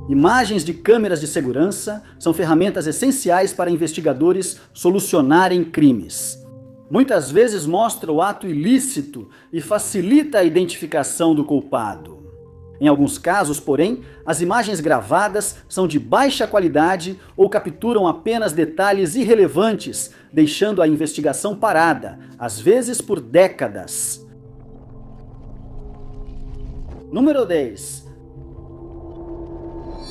Imagens de câmeras de segurança são ferramentas essenciais para investigadores solucionarem crimes. Muitas vezes mostra o ato ilícito e facilita a identificação do culpado. Em alguns casos, porém, as imagens gravadas são de baixa qualidade ou capturam apenas detalhes irrelevantes, deixando a investigação parada, às vezes por décadas. Número 10.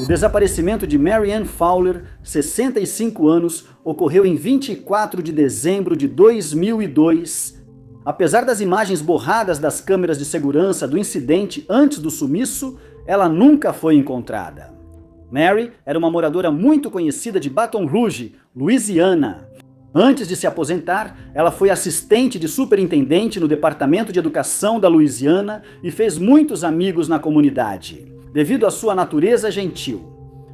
O desaparecimento de Mary Ann Fowler, 65 anos, ocorreu em 24 de dezembro de 2002. Apesar das imagens borradas das câmeras de segurança do incidente antes do sumiço, ela nunca foi encontrada. Mary era uma moradora muito conhecida de Baton Rouge, Louisiana. Antes de se aposentar, ela foi assistente de superintendente no Departamento de Educação da Louisiana e fez muitos amigos na comunidade, devido à sua natureza gentil.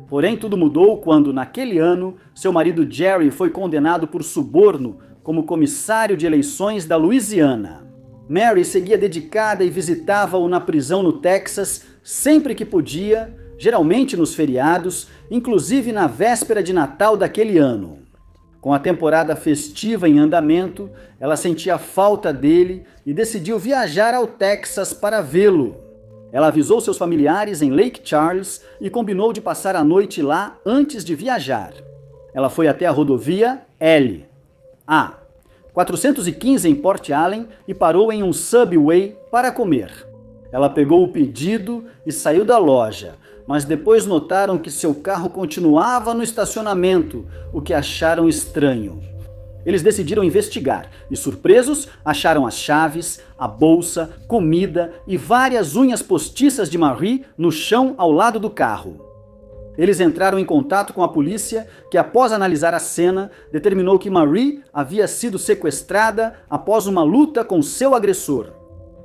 Porém, tudo mudou quando, naquele ano, seu marido Jerry foi condenado por suborno como comissário de eleições da Louisiana. Mary seguia dedicada e visitava-o na prisão no Texas sempre que podia, geralmente nos feriados, inclusive na véspera de Natal daquele ano. Com a temporada festiva em andamento, ela sentia falta dele e decidiu viajar ao Texas para vê-lo. Ela avisou seus familiares em Lake Charles e combinou de passar a noite lá antes de viajar. Ela foi até a rodovia A 415 em Port Allen e parou em um Subway para comer. Ela pegou o pedido e saiu da loja, mas depois notaram que seu carro continuava no estacionamento, o que acharam estranho. Eles decidiram investigar e, surpresos, acharam as chaves, a bolsa, comida e várias unhas postiças de Marie no chão ao lado do carro. Eles entraram em contato com a polícia, que após analisar a cena, determinou que Marie havia sido sequestrada após uma luta com seu agressor.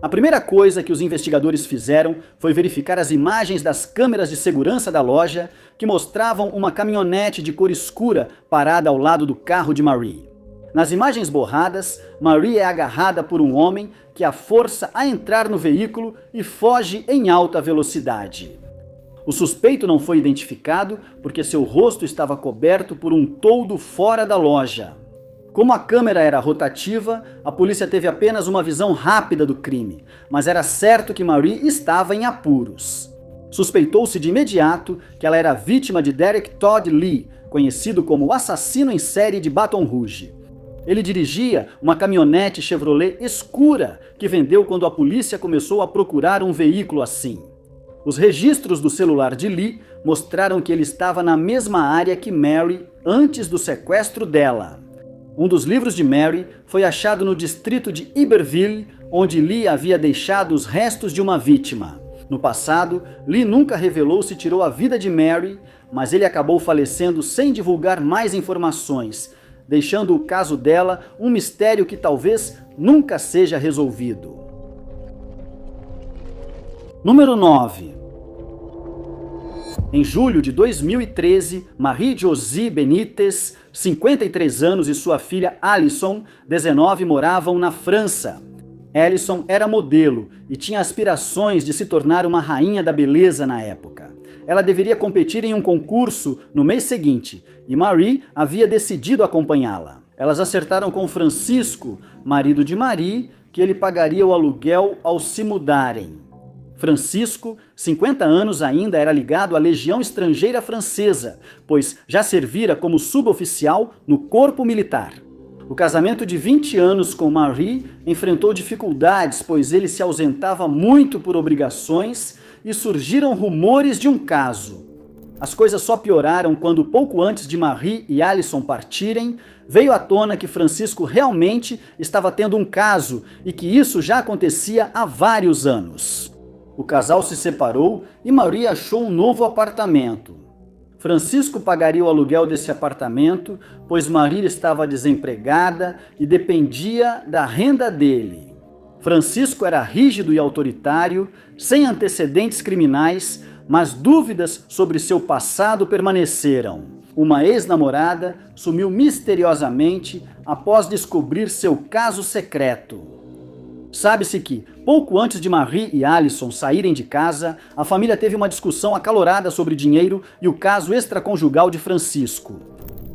A primeira coisa que os investigadores fizeram foi verificar as imagens das câmeras de segurança da loja, que mostravam uma caminhonete de cor escura parada ao lado do carro de Marie. Nas imagens borradas, Marie é agarrada por um homem que a força a entrar no veículo e foge em alta velocidade. O suspeito não foi identificado porque seu rosto estava coberto por um toldo fora da loja. Como a câmera era rotativa, a polícia teve apenas uma visão rápida do crime, mas era certo que Marie estava em apuros. Suspeitou-se de imediato que ela era vítima de Derek Todd Lee, conhecido como o assassino em série de Baton Rouge. Ele dirigia uma caminhonete Chevrolet escura que vendeu quando a polícia começou a procurar um veículo assim. Os registros do celular de Lee mostraram que ele estava na mesma área que Mary antes do sequestro dela. Um dos livros de Mary foi achado no distrito de Iberville, onde Lee havia deixado os restos de uma vítima. No passado, Lee nunca revelou se tirou a vida de Mary, mas ele acabou falecendo sem divulgar mais informações, deixando o caso dela um mistério que talvez nunca seja resolvido. Número 9. Em julho de 2013, Marie-Josie Benítez, 53 anos, e sua filha Alison, 19, moravam na França. Alison era modelo e tinha aspirações de se tornar uma rainha da beleza na época. Ela deveria competir em um concurso no mês seguinte e Marie havia decidido acompanhá-la. Elas acertaram com Francisco, marido de Marie, que ele pagaria o aluguel ao se mudarem. Francisco, 50 anos ainda, era ligado à Legião Estrangeira Francesa, pois já servira como suboficial no corpo militar. O casamento de 20 anos com Marie enfrentou dificuldades, pois ele se ausentava muito por obrigações e surgiram rumores de um caso. As coisas só pioraram quando, pouco antes de Marie e Alison partirem, veio à tona que Francisco realmente estava tendo um caso e que isso já acontecia há vários anos. O casal se separou e Marie achou um novo apartamento. Francisco pagaria o aluguel desse apartamento, pois Marie estava desempregada e dependia da renda dele. Francisco era rígido e autoritário, sem antecedentes criminais, mas dúvidas sobre seu passado permaneceram. Uma ex-namorada sumiu misteriosamente após descobrir seu caso secreto. Sabe-se que, pouco antes de Marie e Alison saírem de casa, a família teve uma discussão acalorada sobre dinheiro e o caso extraconjugal de Francisco.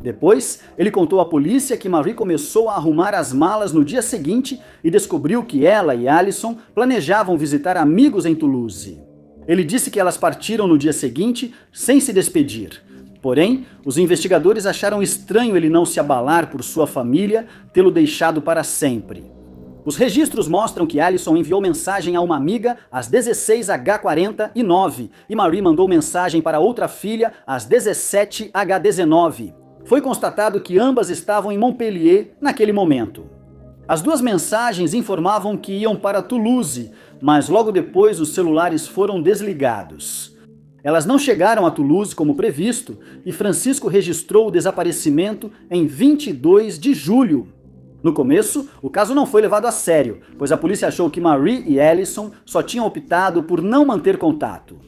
Depois, ele contou à polícia que Marie começou a arrumar as malas no dia seguinte e descobriu que ela e Alison planejavam visitar amigos em Toulouse. Ele disse que elas partiram no dia seguinte sem se despedir. Porém, os investigadores acharam estranho ele não se abalar por sua família tê-lo deixado para sempre. Os registros mostram que Alison enviou mensagem a uma amiga às 16h49 e Marie mandou mensagem para outra filha às 17h19. Foi constatado que ambas estavam em Montpellier naquele momento. As duas mensagens informavam que iam para Toulouse, mas logo depois os celulares foram desligados. Elas não chegaram a Toulouse como previsto e Francisco registrou o desaparecimento em 22 de julho. No começo, o caso não foi levado a sério, pois a polícia achou que Marie e Alison só tinham optado por não manter contato.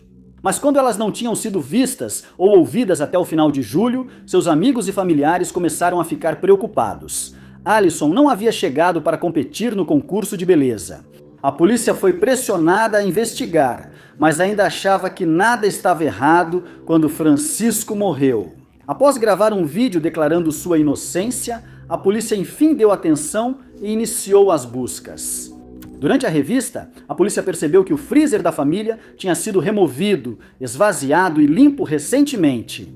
Mas quando elas não tinham sido vistas ou ouvidas até o final de julho, seus amigos e familiares começaram a ficar preocupados. Alison não havia chegado para competir no concurso de beleza. A polícia foi pressionada a investigar, mas ainda achava que nada estava errado quando Francisco morreu. Após gravar um vídeo declarando sua inocência, a polícia enfim deu atenção e iniciou as buscas. Durante a revista, a polícia percebeu que o freezer da família tinha sido removido, esvaziado e limpo recentemente.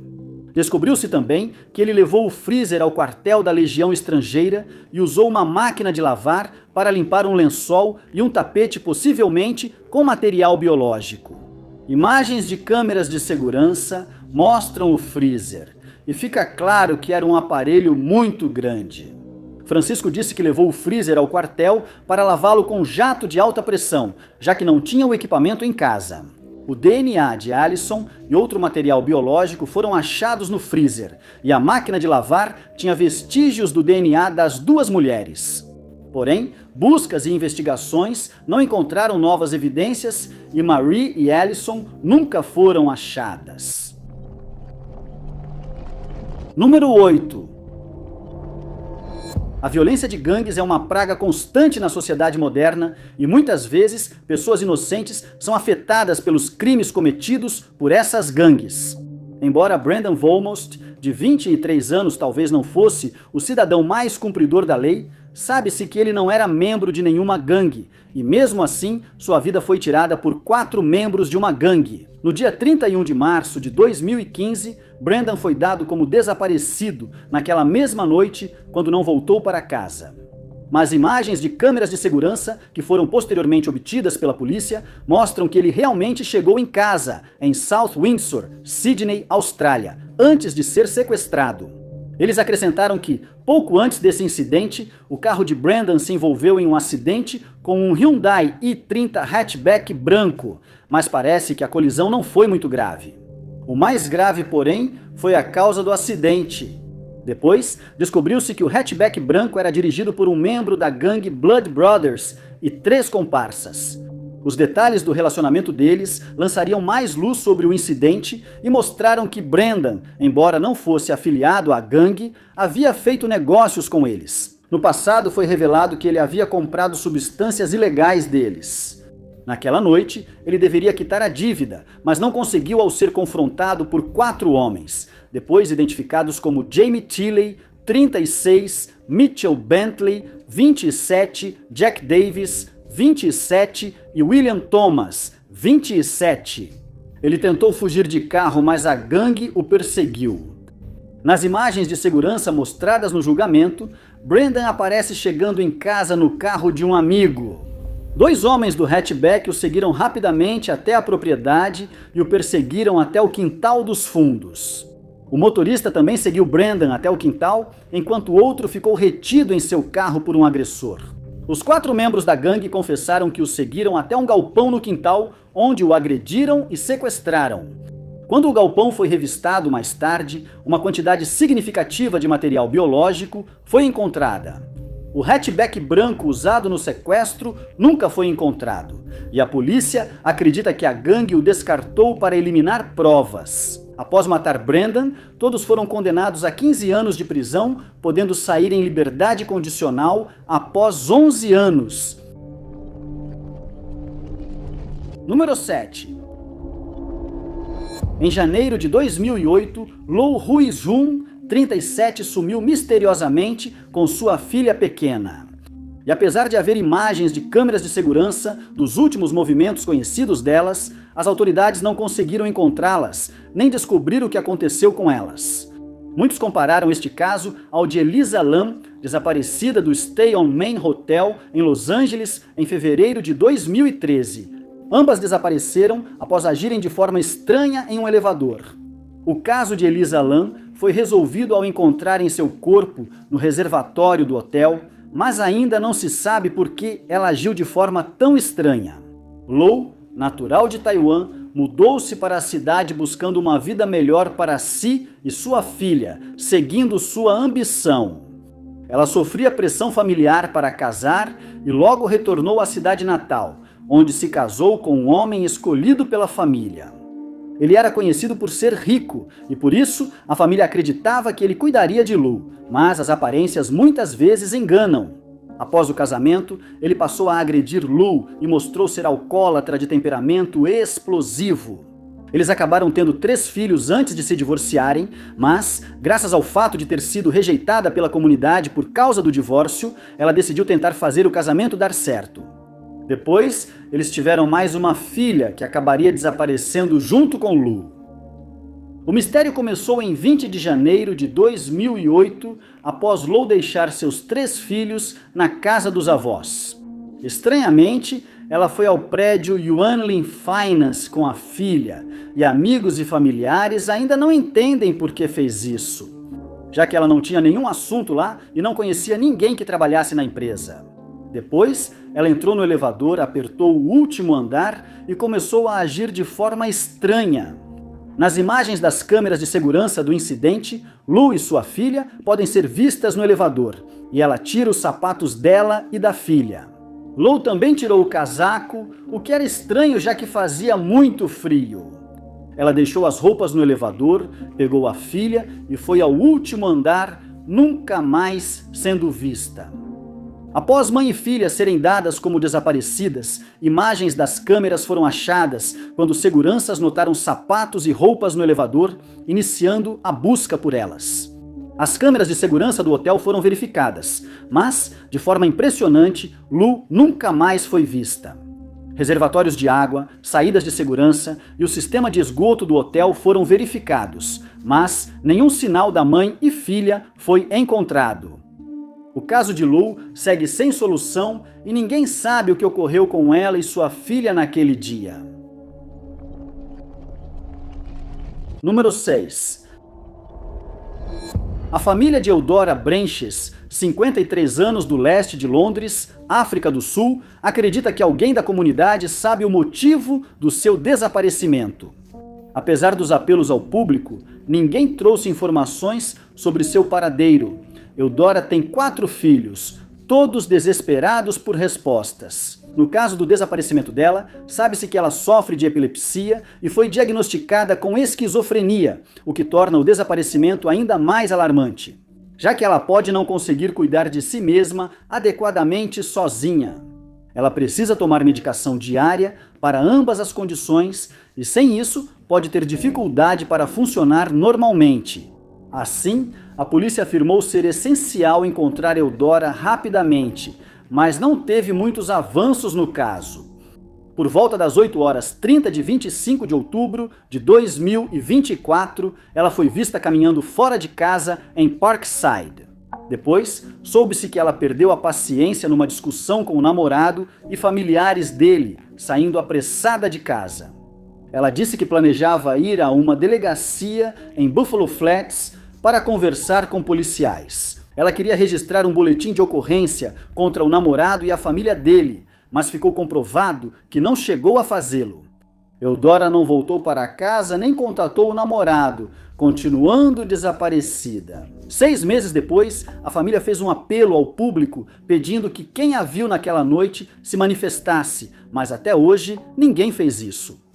Descobriu-se também que ele levou o freezer ao quartel da Legião Estrangeira e usou uma máquina de lavar para limpar um lençol e um tapete possivelmente com material biológico. Imagens de câmeras de segurança mostram o freezer e fica claro que era um aparelho muito grande. Francisco disse que levou o freezer ao quartel para lavá-lo com jato de alta pressão, já que não tinha o equipamento em casa. O DNA de Alison e outro material biológico foram achados no freezer, e a máquina de lavar tinha vestígios do DNA das duas mulheres. Porém, buscas e investigações não encontraram novas evidências e Marie e Alison nunca foram achadas. Número 8. A violência de gangues é uma praga constante na sociedade moderna e muitas vezes pessoas inocentes são afetadas pelos crimes cometidos por essas gangues. Embora Brandon Volmost, de 23 anos, talvez não fosse o cidadão mais cumpridor da lei, sabe-se que ele não era membro de nenhuma gangue e mesmo assim sua vida foi tirada por 4 membros de uma gangue. No dia 31 de março de 2015, Brandon foi dado como desaparecido naquela mesma noite quando não voltou para casa. Mas imagens de câmeras de segurança que foram posteriormente obtidas pela polícia mostram que ele realmente chegou em casa, em South Windsor, Sydney, Austrália, antes de ser sequestrado. Eles acrescentaram que, pouco antes desse incidente, o carro de Brandon se envolveu em um acidente com um Hyundai i30 hatchback branco, mas parece que a colisão não foi muito grave. O mais grave, porém, foi a causa do acidente. Depois, descobriu-se que o hatchback branco era dirigido por um membro da gangue Blood Brothers e 3 comparsas. Os detalhes do relacionamento deles lançariam mais luz sobre o incidente e mostraram que Brandon, embora não fosse afiliado à gangue, havia feito negócios com eles. No passado foi revelado que ele havia comprado substâncias ilegais deles. Naquela noite, ele deveria quitar a dívida, mas não conseguiu ao ser confrontado por 4 homens, depois identificados como Jamie Tilley, 36, Mitchell Bentley, 27, Jack Davis, 27 e William Thomas, 27. Ele tentou fugir de carro, mas a gangue o perseguiu. Nas imagens de segurança mostradas no julgamento, Brandon aparece chegando em casa no carro de um amigo. 2 homens do hatchback o seguiram rapidamente até a propriedade e o perseguiram até o quintal dos fundos. O motorista também seguiu Brandon até o quintal, enquanto o outro ficou retido em seu carro por um agressor. Os 4 membros da gangue confessaram que o seguiram até um galpão no quintal, onde o agrediram e sequestraram. Quando o galpão foi revistado mais tarde, uma quantidade significativa de material biológico foi encontrada. O hatchback branco usado no sequestro nunca foi encontrado, e a polícia acredita que a gangue o descartou para eliminar provas. Após matar Brandon, todos foram condenados a 15 anos de prisão, podendo sair em liberdade condicional após 11 anos. Número 7. Em janeiro de 2008, Lou Ruiz-Jun, 37, sumiu misteriosamente com sua filha pequena. E apesar de haver imagens de câmeras de segurança dos últimos movimentos conhecidos delas, as autoridades não conseguiram encontrá-las, nem descobrir o que aconteceu com elas. Muitos compararam este caso ao de Elisa Lam, desaparecida do Stay on Main Hotel em Los Angeles em fevereiro de 2013. Ambas desapareceram após agirem de forma estranha em um elevador. O caso de Elisa Lam foi resolvido ao encontrarem seu corpo no reservatório do hotel, mas ainda não se sabe por que ela agiu de forma tão estranha. Lou, natural de Taiwan, mudou-se para a cidade buscando uma vida melhor para si e sua filha, seguindo sua ambição. Ela sofria pressão familiar para casar e logo retornou à cidade natal, onde se casou com um homem escolhido pela família. Ele era conhecido por ser rico e por isso a família acreditava que ele cuidaria de Lou, mas as aparências muitas vezes enganam. Após o casamento, ele passou a agredir Lou e mostrou ser alcoólatra de temperamento explosivo. Eles acabaram tendo 3 filhos antes de se divorciarem, mas, graças ao fato de ter sido rejeitada pela comunidade por causa do divórcio, ela decidiu tentar fazer o casamento dar certo. Depois, eles tiveram mais uma filha que acabaria desaparecendo junto com Lou. O mistério começou em 20 de janeiro de 2008, após Lou deixar seus 3 filhos na casa dos avós. Estranhamente, ela foi ao prédio Yuanlin Finance com a filha, e amigos e familiares ainda não entendem por que fez isso, já que ela não tinha nenhum assunto lá e não conhecia ninguém que trabalhasse na empresa. Depois, ela entrou no elevador, apertou o último andar e começou a agir de forma estranha. Nas imagens das câmeras de segurança do incidente, Lou e sua filha podem ser vistas no elevador, e ela tira os sapatos dela e da filha. Lou também tirou o casaco, o que era estranho já que fazia muito frio. Ela deixou as roupas no elevador, pegou a filha e foi ao último andar, nunca mais sendo vista. Após mãe e filha serem dadas como desaparecidas, imagens das câmeras foram achadas quando seguranças notaram sapatos e roupas no elevador, iniciando a busca por elas. As câmeras de segurança do hotel foram verificadas, mas, de forma impressionante, Lou nunca mais foi vista. Reservatórios de água, saídas de segurança e o sistema de esgoto do hotel foram verificados, mas nenhum sinal da mãe e filha foi encontrado. O caso de Lou segue sem solução e ninguém sabe o que ocorreu com ela e sua filha naquele dia. Número 6. A família de Eudora Branches, 53 anos, do leste de Londres, África do Sul, acredita que alguém da comunidade sabe o motivo do seu desaparecimento. Apesar dos apelos ao público, ninguém trouxe informações sobre seu paradeiro. Eudora tem 4 filhos, todos desesperados por respostas. No caso do desaparecimento dela, sabe-se que ela sofre de epilepsia e foi diagnosticada com esquizofrenia, o que torna o desaparecimento ainda mais alarmante, já que ela pode não conseguir cuidar de si mesma adequadamente sozinha. Ela precisa tomar medicação diária para ambas as condições e, sem isso, pode ter dificuldade para funcionar normalmente. Assim, a polícia afirmou ser essencial encontrar Eudora rapidamente, mas não teve muitos avanços no caso. Por volta das 8h30 de 25 de outubro de 2024, ela foi vista caminhando fora de casa em Parkside. Depois, soube-se que ela perdeu a paciência numa discussão com o namorado e familiares dele, saindo apressada de casa. Ela disse que planejava ir a uma delegacia em Buffalo Flats para conversar com policiais. Ela queria registrar um boletim de ocorrência contra o namorado e a família dele, mas ficou comprovado que não chegou a fazê-lo. Eudora não voltou para casa nem contatou o namorado, continuando desaparecida. 6 meses depois, a família fez um apelo ao público pedindo que quem a viu naquela noite se manifestasse, mas até hoje ninguém fez isso.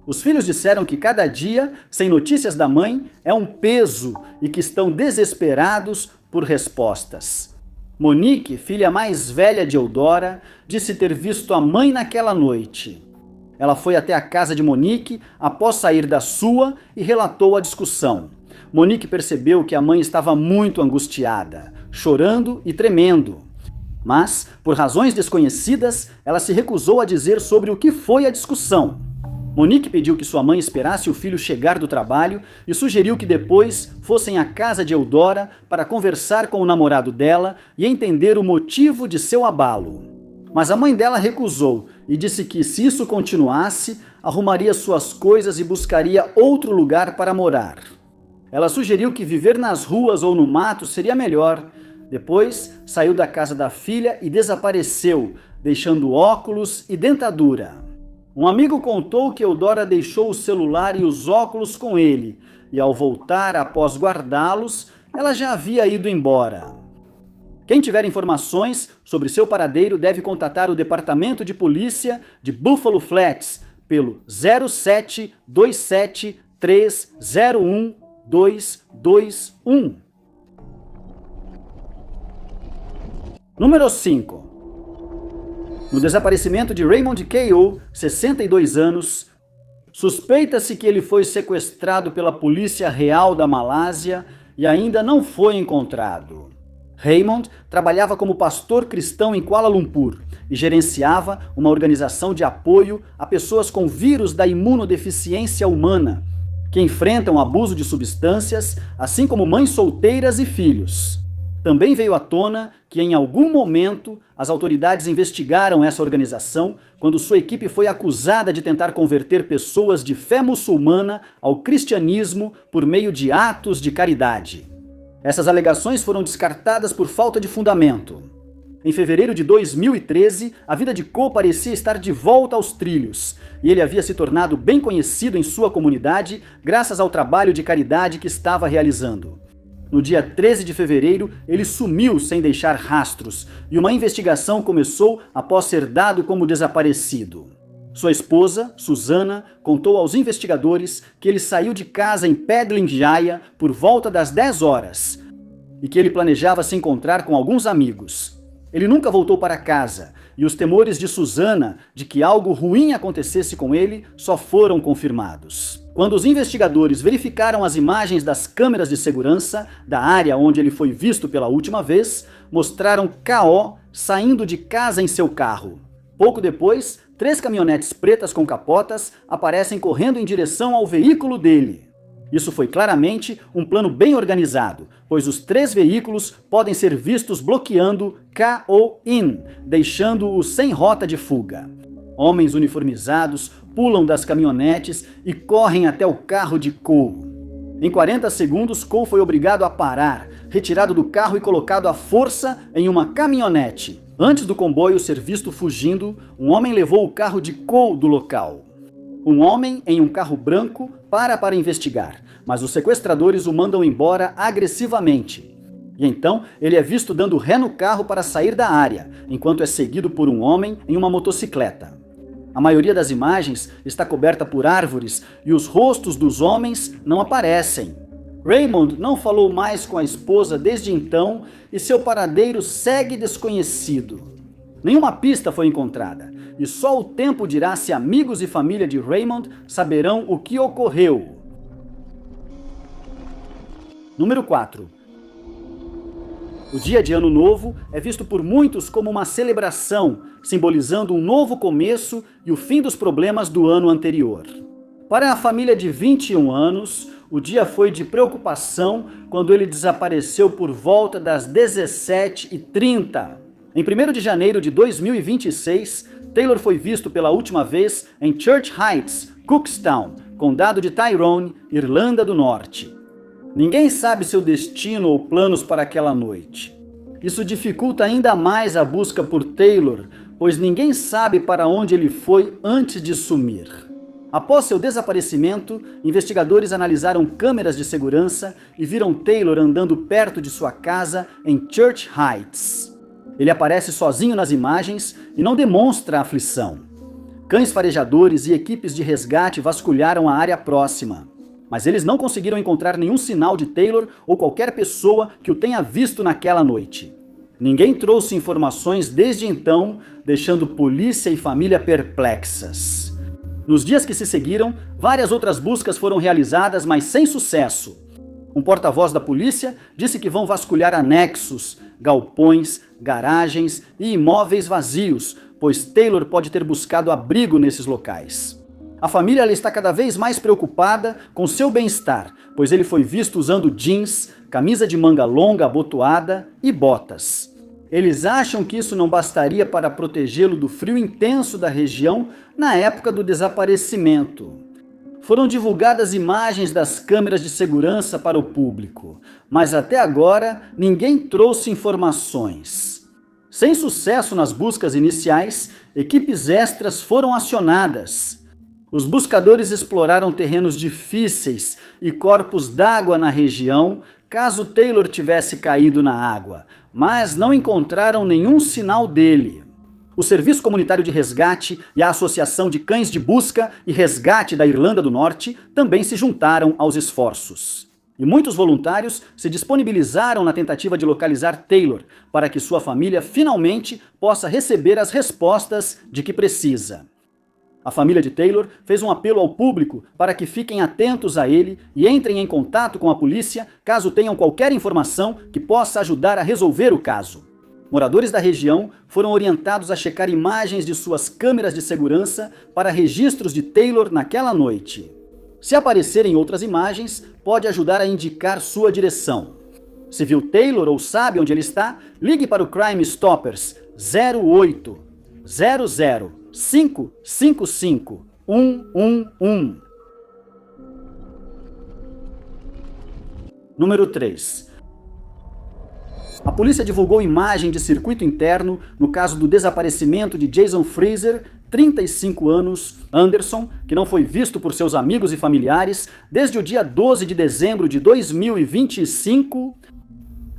Os filhos disseram que cada dia, sem notícias da mãe, é um peso e que estão desesperados por respostas. Monique, filha mais velha de Eudora, disse ter visto a mãe naquela noite. Ela foi até a casa de Monique após sair da sua e relatou a discussão. Monique percebeu que a mãe estava muito angustiada, chorando e tremendo. Mas, por razões desconhecidas, ela se recusou a dizer sobre o que foi a discussão. Monique pediu que sua mãe esperasse o filho chegar do trabalho e sugeriu que depois fossem à casa de Eudora para conversar com o namorado dela e entender o motivo de seu abalo. Mas a mãe dela recusou e disse que, se isso continuasse, arrumaria suas coisas e buscaria outro lugar para morar. Ela sugeriu que viver nas ruas ou no mato seria melhor. Depois, saiu da casa da filha e desapareceu, deixando óculos e dentadura. Um amigo contou que Eudora deixou o celular e os óculos com ele, e ao voltar após guardá-los, ela já havia ido embora. Quem tiver informações sobre seu paradeiro deve contatar o Departamento de Polícia de Buffalo Flats pelo 0727 301 221. Número 5. No desaparecimento de Raymond Keough, 62 anos, suspeita-se que ele foi sequestrado pela Polícia Real da Malásia e ainda não foi encontrado. Raymond trabalhava como pastor cristão em Kuala Lumpur e gerenciava uma organização de apoio a pessoas com vírus da imunodeficiência humana, que enfrentam abuso de substâncias, assim como mães solteiras e filhos. Também veio à tona que, em algum momento, as autoridades investigaram essa organização quando sua equipe foi acusada de tentar converter pessoas de fé muçulmana ao cristianismo por meio de atos de caridade. Essas alegações foram descartadas por falta de fundamento. Em fevereiro de 2013, a vida de Keough parecia estar de volta aos trilhos, e ele havia se tornado bem conhecido em sua comunidade graças ao trabalho de caridade que estava realizando. No dia 13 de fevereiro, ele sumiu sem deixar rastros, e uma investigação começou após ser dado como desaparecido. Sua esposa, Susana, contou aos investigadores que ele saiu de casa em Pedling Jaya por volta das 10 horas, e que ele planejava se encontrar com alguns amigos. Ele nunca voltou para casa, e os temores de Susana de que algo ruim acontecesse com ele só foram confirmados. Quando os investigadores verificaram as imagens das câmeras de segurança da área onde ele foi visto pela última vez, mostraram K.O. saindo de casa em seu carro. Pouco depois, 3 caminhonetes pretas com capotas aparecem correndo em direção ao veículo dele. Isso foi claramente um plano bem organizado, pois os 3 veículos podem ser vistos bloqueando K.O. In, deixando-o sem rota de fuga. Homens uniformizados pulam das caminhonetes e correm até o carro de Keough. Em 40 segundos, Keough foi obrigado a parar, retirado do carro e colocado à força em uma caminhonete. Antes do comboio ser visto fugindo, um homem levou o carro de Keough do local. Um homem em um carro branco para investigar, mas os sequestradores o mandam embora agressivamente. E então ele é visto dando ré no carro para sair da área, enquanto é seguido por um homem em uma motocicleta. A maioria das imagens está coberta por árvores e os rostos dos homens não aparecem. Raymond não falou mais com a esposa desde então e seu paradeiro segue desconhecido. Nenhuma pista foi encontrada e só o tempo dirá se amigos e família de Raymond saberão o que ocorreu. Número 4. O dia de Ano Novo é visto por muitos como uma celebração, simbolizando um novo começo e o fim dos problemas do ano anterior. Para a família de 21 anos, o dia foi de preocupação quando ele desapareceu por volta das 17h30. Em 1º de janeiro de 2026, Taylor foi visto pela última vez em Church Heights, Cookstown, condado de Tyrone, Irlanda do Norte. Ninguém sabe seu destino ou planos para aquela noite. Isso dificulta ainda mais a busca por Taylor, pois ninguém sabe para onde ele foi antes de sumir. Após seu desaparecimento, investigadores analisaram câmeras de segurança e viram Taylor andando perto de sua casa em Church Heights. Ele aparece sozinho nas imagens e não demonstra aflição. Cães farejadores e equipes de resgate vasculharam a área próxima, mas eles não conseguiram encontrar nenhum sinal de Taylor ou qualquer pessoa que o tenha visto naquela noite. Ninguém trouxe informações desde então, deixando polícia e família perplexas. Nos dias que se seguiram, várias outras buscas foram realizadas, mas sem sucesso. Um porta-voz da polícia disse que vão vasculhar anexos, galpões, garagens e imóveis vazios, pois Taylor pode ter buscado abrigo nesses locais. A família ela está cada vez mais preocupada com seu bem-estar, pois ele foi visto usando jeans, camisa de manga longa abotoada e botas. Eles acham que isso não bastaria para protegê-lo do frio intenso da região na época do desaparecimento. Foram divulgadas imagens das câmeras de segurança para o público, mas até agora ninguém trouxe informações. Sem sucesso nas buscas iniciais, equipes extras foram acionadas. Os buscadores exploraram terrenos difíceis e corpos d'água na região, caso Taylor tivesse caído na água, mas não encontraram nenhum sinal dele. O Serviço Comunitário de Resgate e a Associação de Cães de Busca e Resgate da Irlanda do Norte também se juntaram aos esforços. E muitos voluntários se disponibilizaram na tentativa de localizar Taylor, para que sua família finalmente possa receber as respostas de que precisa. A família de Taylor fez um apelo ao público para que fiquem atentos a ele e entrem em contato com a polícia caso tenham qualquer informação que possa ajudar a resolver o caso. Moradores da região foram orientados a checar imagens de suas câmeras de segurança para registros de Taylor naquela noite. Se aparecerem outras imagens, pode ajudar a indicar sua direção. Se viu Taylor ou sabe onde ele está, ligue para o Crime Stoppers 08 00 555 111. Número 3. A polícia divulgou imagem de circuito interno no caso do desaparecimento de Jason Fraser, 35 anos, Anderson, que não foi visto por seus amigos e familiares desde o dia 12 de dezembro de 2025.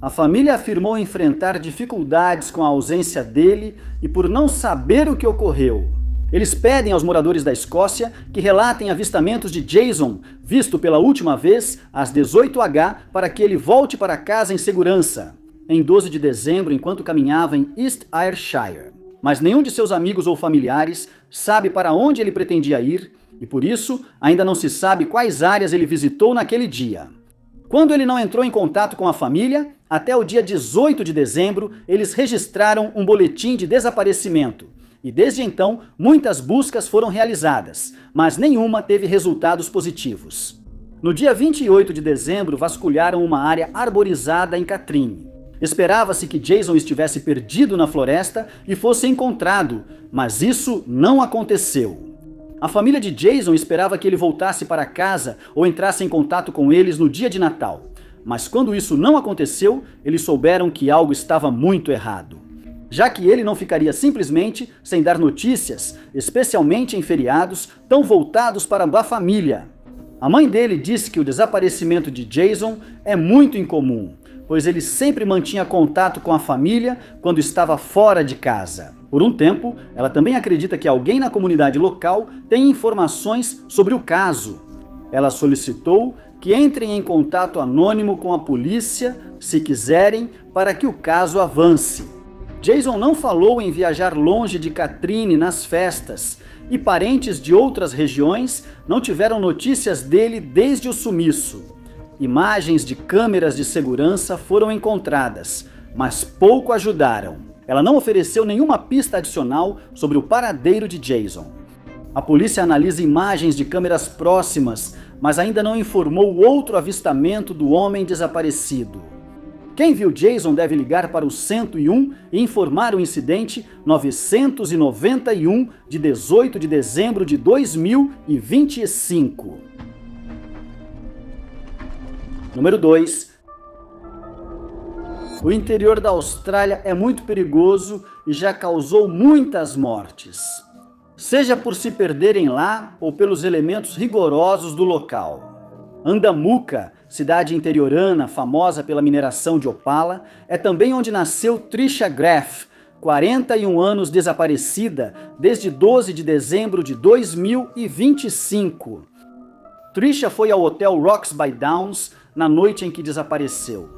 A família afirmou enfrentar dificuldades com a ausência dele e por não saber o que ocorreu. Eles pedem aos moradores da Escócia que relatem avistamentos de Jason, visto pela última vez às 18h, para que ele volte para casa em segurança, em 12 de dezembro, enquanto caminhava em East Ayrshire. Mas nenhum de seus amigos ou familiares sabe para onde ele pretendia ir e, por isso, ainda não se sabe quais áreas ele visitou naquele dia. Quando ele não entrou em contato com a família, até o dia 18 de dezembro, eles registraram um boletim de desaparecimento. E desde então, muitas buscas foram realizadas, mas nenhuma teve resultados positivos. No dia 28 de dezembro, vasculharam uma área arborizada em Katrine. Esperava-se que Jason estivesse perdido na floresta e fosse encontrado, mas isso não aconteceu. A família de Jason esperava que ele voltasse para casa ou entrasse em contato com eles no dia de Natal. Mas quando isso não aconteceu, eles souberam que algo estava muito errado. Já que ele não ficaria simplesmente sem dar notícias, especialmente em feriados, tão voltados para a família. A mãe dele disse que o desaparecimento de Jason é muito incomum, pois ele sempre mantinha contato com a família quando estava fora de casa. Por um tempo, ela também acredita que alguém na comunidade local tem informações sobre o caso. Ela solicitou que entrem em contato anônimo com a polícia, se quiserem, para que o caso avance. Jason não falou em viajar longe de Katrine nas festas, e parentes de outras regiões não tiveram notícias dele desde o sumiço. Imagens de câmeras de segurança foram encontradas, mas pouco ajudaram. Ela não ofereceu nenhuma pista adicional sobre o paradeiro de Jason. A polícia analisa imagens de câmeras próximas, mas ainda não informou outro avistamento do homem desaparecido. Quem viu Jason deve ligar para o 101 e informar o incidente 991 de 18 de dezembro de 2025. Número 2. O interior da Austrália é muito perigoso e já causou muitas mortes, seja por se perderem lá ou pelos elementos rigorosos do local. Andamuca, cidade interiorana famosa pela mineração de opala, é também onde nasceu Trisha Graff, 41 anos desaparecida desde 12 de dezembro de 2025. Trisha foi ao hotel Rocks by Downs na noite em que desapareceu.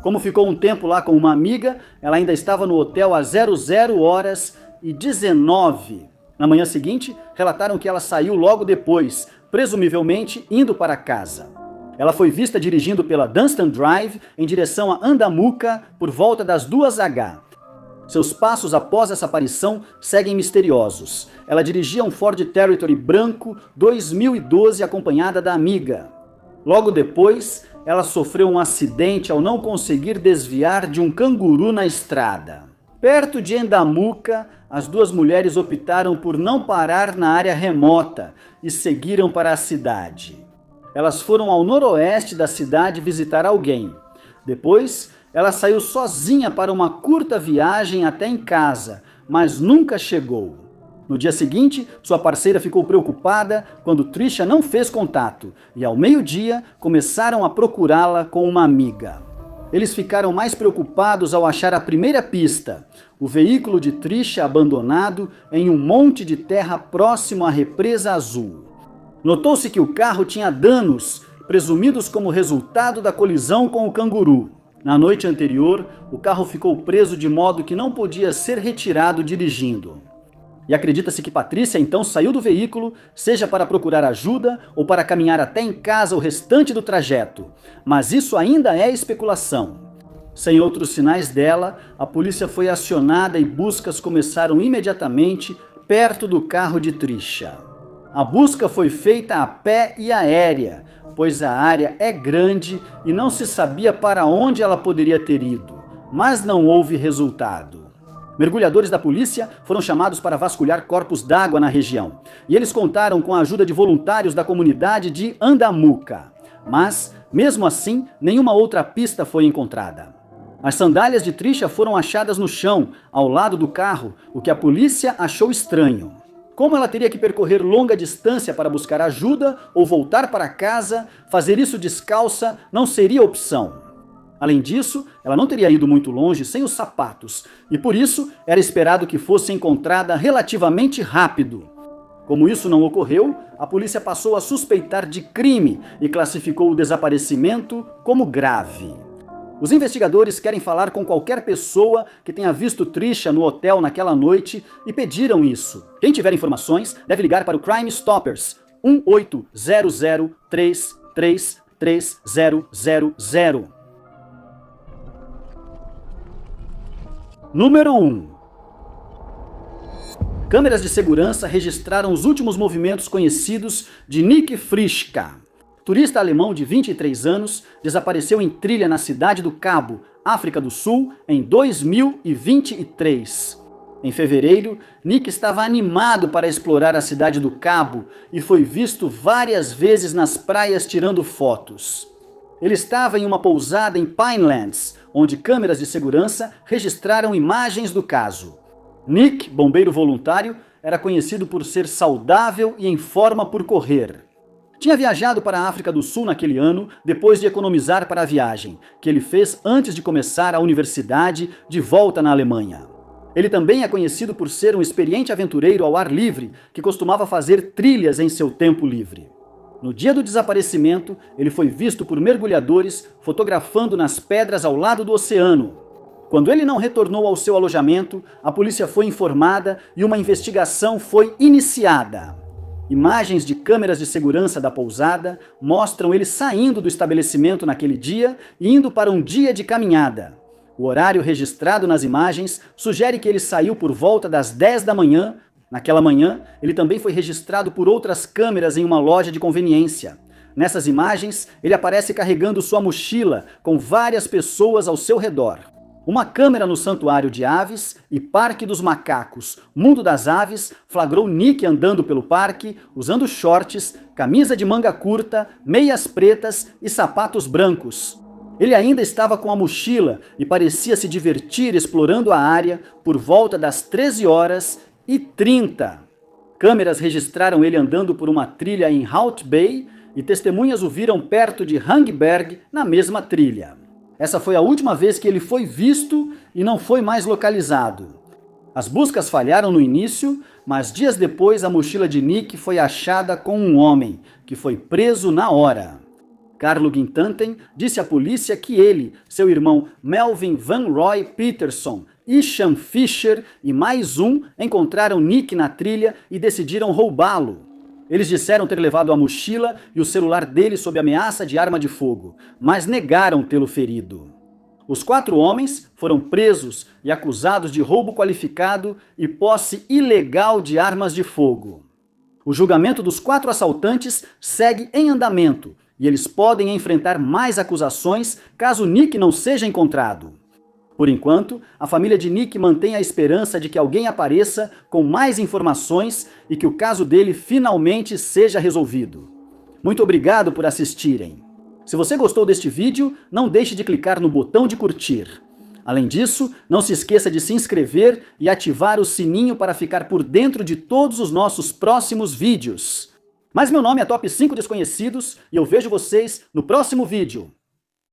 Como ficou um tempo lá com uma amiga, ela ainda estava no hotel às 00h19. Na manhã seguinte, relataram que ela saiu logo depois, presumivelmente indo para casa. Ela foi vista dirigindo pela Dunstan Drive em direção a Andamuka por volta das 2h. Seus passos após essa aparição seguem misteriosos. Ela dirigia um Ford Territory branco 2012 acompanhada da amiga. Logo depois, ela sofreu um acidente ao não conseguir desviar de um canguru na estrada. Perto de Andamuka, as duas mulheres optaram por não parar na área remota e seguiram para a cidade. Elas foram ao noroeste da cidade visitar alguém. Depois, ela saiu sozinha para uma curta viagem até em casa, mas nunca chegou. No dia seguinte, sua parceira ficou preocupada quando Trisha não fez contato e ao meio-dia começaram a procurá-la com uma amiga. Eles ficaram mais preocupados ao achar a primeira pista, o veículo de Trisha abandonado em um monte de terra próximo à represa azul. Notou-se que o carro tinha danos, presumidos como resultado da colisão com o canguru. Na noite anterior, o carro ficou preso de modo que não podia ser retirado dirigindo. E acredita-se que Patrícia então saiu do veículo, seja para procurar ajuda ou para caminhar até em casa o restante do trajeto. Mas isso ainda é especulação. Sem outros sinais dela, a polícia foi acionada e buscas começaram imediatamente perto do carro de Trisha. A busca foi feita a pé e aérea, pois a área é grande e não se sabia para onde ela poderia ter ido, mas não houve resultado. Mergulhadores da polícia foram chamados para vasculhar corpos d'água na região, e eles contaram com a ajuda de voluntários da comunidade de Andamuka. Mas, mesmo assim, nenhuma outra pista foi encontrada. As sandálias de Trisha foram achadas no chão, ao lado do carro, o que a polícia achou estranho. Como ela teria que percorrer longa distância para buscar ajuda ou voltar para casa, fazer isso descalça não seria opção. Além disso, ela não teria ido muito longe sem os sapatos, e por isso era esperado que fosse encontrada relativamente rápido. Como isso não ocorreu, a polícia passou a suspeitar de crime e classificou o desaparecimento como grave. Os investigadores querem falar com qualquer pessoa que tenha visto Trisha no hotel naquela noite e pediram isso. Quem tiver informações deve ligar para o Crime Stoppers 1-800-333-3000. Número 1. Câmeras de segurança registraram os últimos movimentos conhecidos de Nick Frischka. Turista alemão de 23 anos desapareceu em trilha na cidade do Cabo, África do Sul, em 2023. Em fevereiro, Nick estava animado para explorar a cidade do Cabo e foi visto várias vezes nas praias tirando fotos. Ele estava em uma pousada em Pinelands, onde câmeras de segurança registraram imagens do caso. Nick, bombeiro voluntário, era conhecido por ser saudável e em forma por correr. Tinha viajado para a África do Sul naquele ano, depois de economizar para a viagem, que ele fez antes de começar a universidade de volta na Alemanha. Ele também é conhecido por ser um experiente aventureiro ao ar livre, que costumava fazer trilhas em seu tempo livre. No dia do desaparecimento, ele foi visto por mergulhadores fotografando nas pedras ao lado do oceano. Quando ele não retornou ao seu alojamento, a polícia foi informada e uma investigação foi iniciada. Imagens de câmeras de segurança da pousada mostram ele saindo do estabelecimento naquele dia e indo para um dia de caminhada. O horário registrado nas imagens sugere que ele saiu por volta das 10 da manhã. Naquela manhã, ele também foi registrado por outras câmeras em uma loja de conveniência. Nessas imagens, ele aparece carregando sua mochila com várias pessoas ao seu redor. Uma câmera no Santuário de Aves e Parque dos Macacos, Mundo das Aves, flagrou Nick andando pelo parque, usando shorts, camisa de manga curta, meias pretas e sapatos brancos. Ele ainda estava com a mochila e parecia se divertir explorando a área por volta das 13h30. Câmeras registraram ele andando por uma trilha em Hout Bay e testemunhas o viram perto de Hangberg na mesma trilha. Essa foi a última vez que ele foi visto e não foi mais localizado. As buscas falharam no início, mas dias depois a mochila de Nick foi achada com um homem, que foi preso na hora. Carlo Gintanten disse à polícia que ele, seu irmão Melvin Van Roy Peterson, Isham Fisher e mais um encontraram Nick na trilha e decidiram roubá-lo. Eles disseram ter levado a mochila e o celular dele sob ameaça de arma de fogo, mas negaram tê-lo ferido. Os 4 homens foram presos e acusados de roubo qualificado e posse ilegal de armas de fogo. O julgamento dos 4 assaltantes segue em andamento e eles podem enfrentar mais acusações caso Nick não seja encontrado. Por enquanto, a família de Nick mantém a esperança de que alguém apareça com mais informações e que o caso dele finalmente seja resolvido. Muito obrigado por assistirem. Se você gostou deste vídeo, não deixe de clicar no botão de curtir. Além disso, não se esqueça de se inscrever e ativar o sininho para ficar por dentro de todos os nossos próximos vídeos. Mas meu nome é Top 5 Desconhecidos e eu vejo vocês no próximo vídeo.